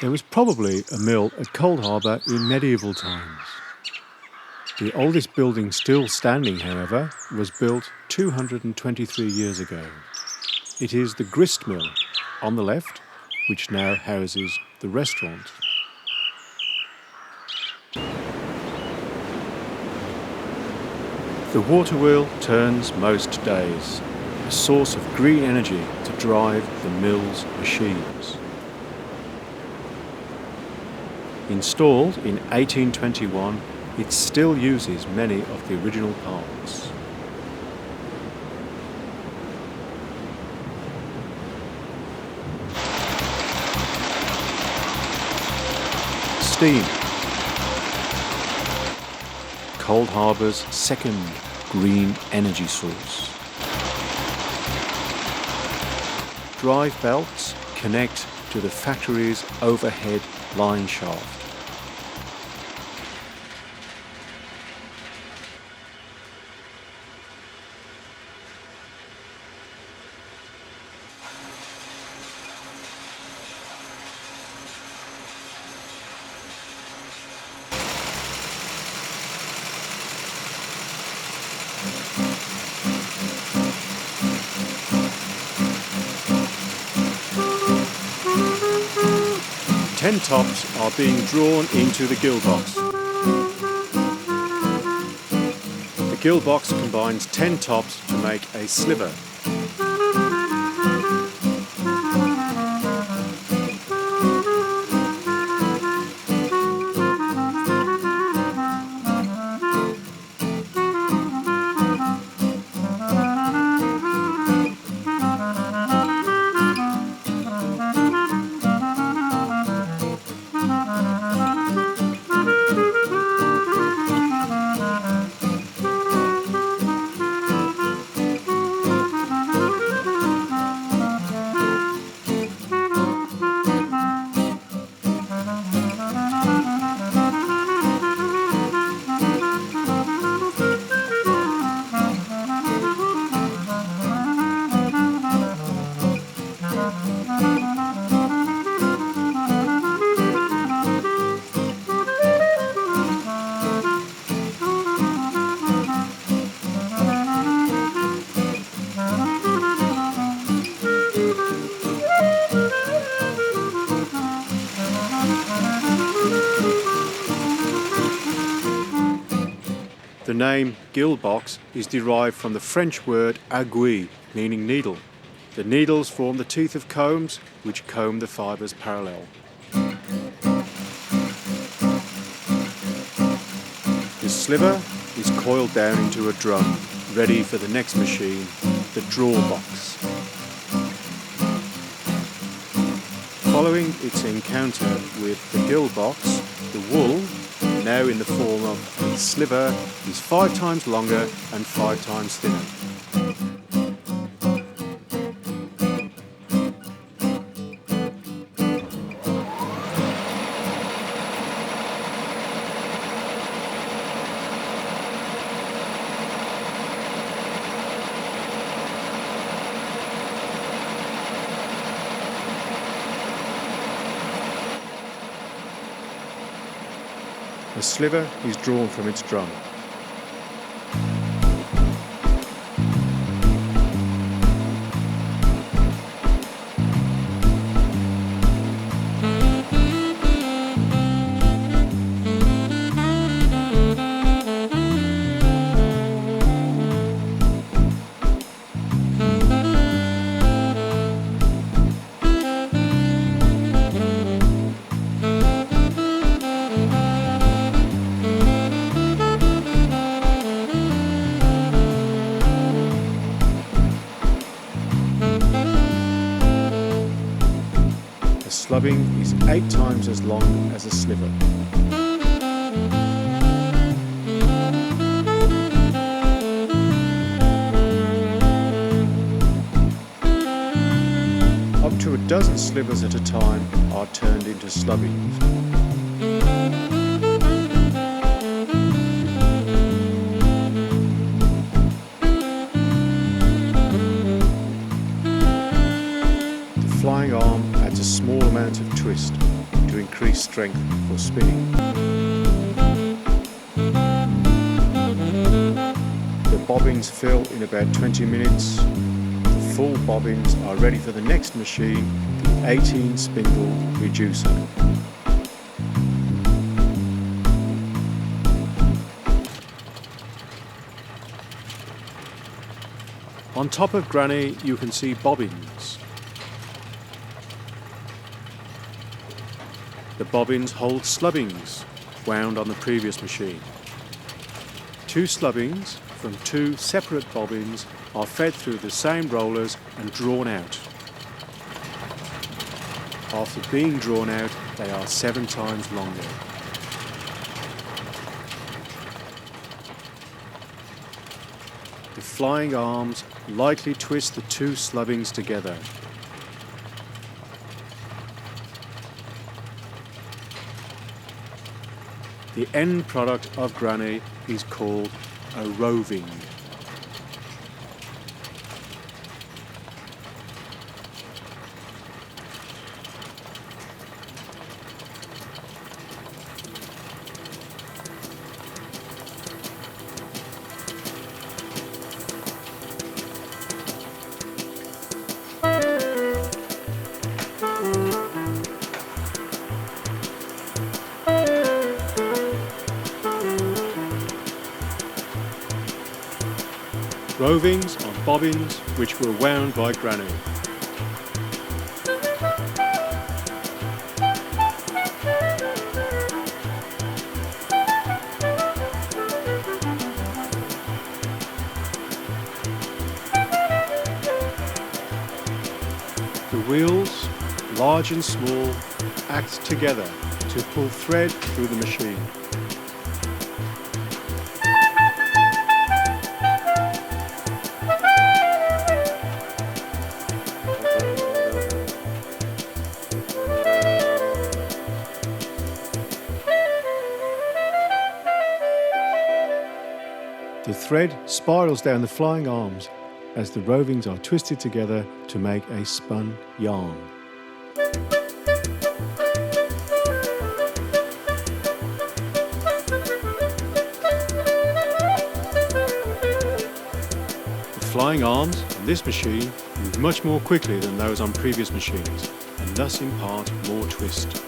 There was probably a mill at Coldharbour in medieval times. The oldest building still standing, however, was built 223 years ago. It is the grist mill on the left, which now houses the restaurant. The water wheel turns most days, a source of green energy to drive the mill's machines. Installed in 1821, it still uses many of the original parts. Steam. Coldharbour's second green energy source. Drive belts connect to the factory's overhead line shaft. Ten tops are being drawn into the gill box. The gill box combines 10 tops to make a sliver. The name gill box is derived from the French word aiguille, meaning needle. The needles form the teeth of combs, which comb the fibres parallel. The sliver is coiled down into a drum, ready for the next machine, the draw box. Following its encounter with the gill box, the wool, now in the form of a sliver, is 5 times longer and 5 times thinner. A sliver is drawn from its drum. Slubbing is 8 times as long as a sliver. Up to a dozen slivers at a time are turned into slubbings. The flying arm adds a small amount of twist to increase strength for spinning. The bobbins fill in about 20 minutes. The full bobbins are ready for the next machine, the 18 spindle reducer. On top of Granny you can see bobbins. The bobbins hold slubbings wound on the previous machine. 2 slubbings from 2 separate bobbins are fed through the same rollers and drawn out. After being drawn out, they are 7 times longer. The flying arms lightly twist the 2 slubbings together. The end product of Granny is called a roving. Rovings are bobbins which were wound by Granny. The wheels, large and small, act together to pull thread through the machine. The thread spirals down the flying arms as the rovings are twisted together to make a spun yarn. The flying arms on this machine move much more quickly than those on previous machines and thus impart more twist.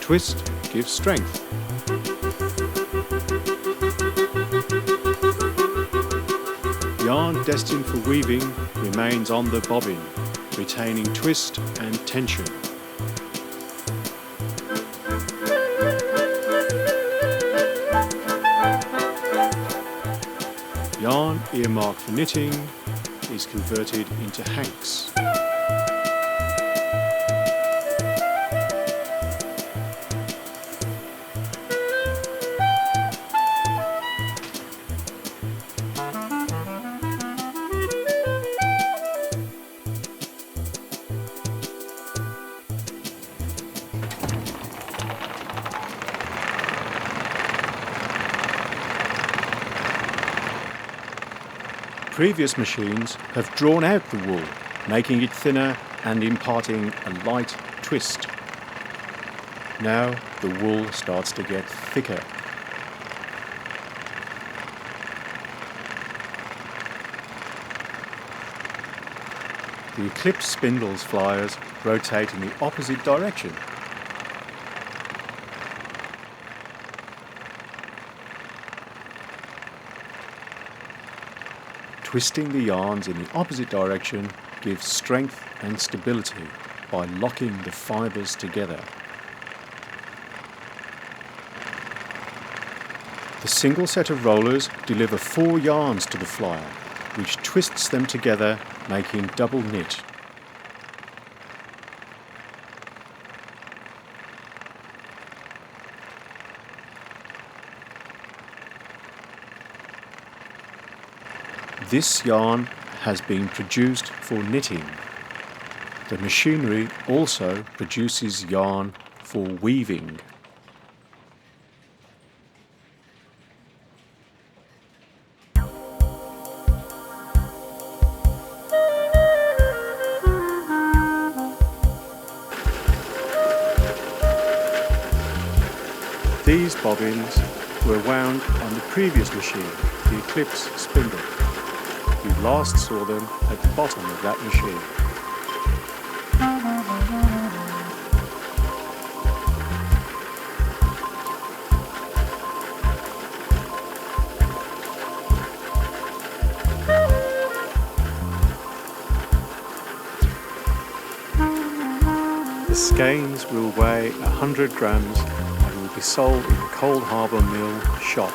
Twist gives strength. Yarn destined for weaving remains on the bobbin, retaining twist and tension. Yarn earmarked for knitting is converted into hanks. Previous machines have drawn out the wool, making it thinner and imparting a light twist. Now the wool starts to get thicker. The Eclipse spindle's flyers rotate in the opposite direction. Twisting the yarns in the opposite direction gives strength and stability by locking the fibres together. The single set of rollers deliver 4 yarns to the flyer, which twists them together, making double knit. This yarn has been produced for knitting. The machinery also produces yarn for weaving. These bobbins were wound on the previous machine, the Eclipse spindle. We last saw them at the bottom of that machine. The skeins will weigh 100 grams and will be sold in the Coldharbour Mill shop.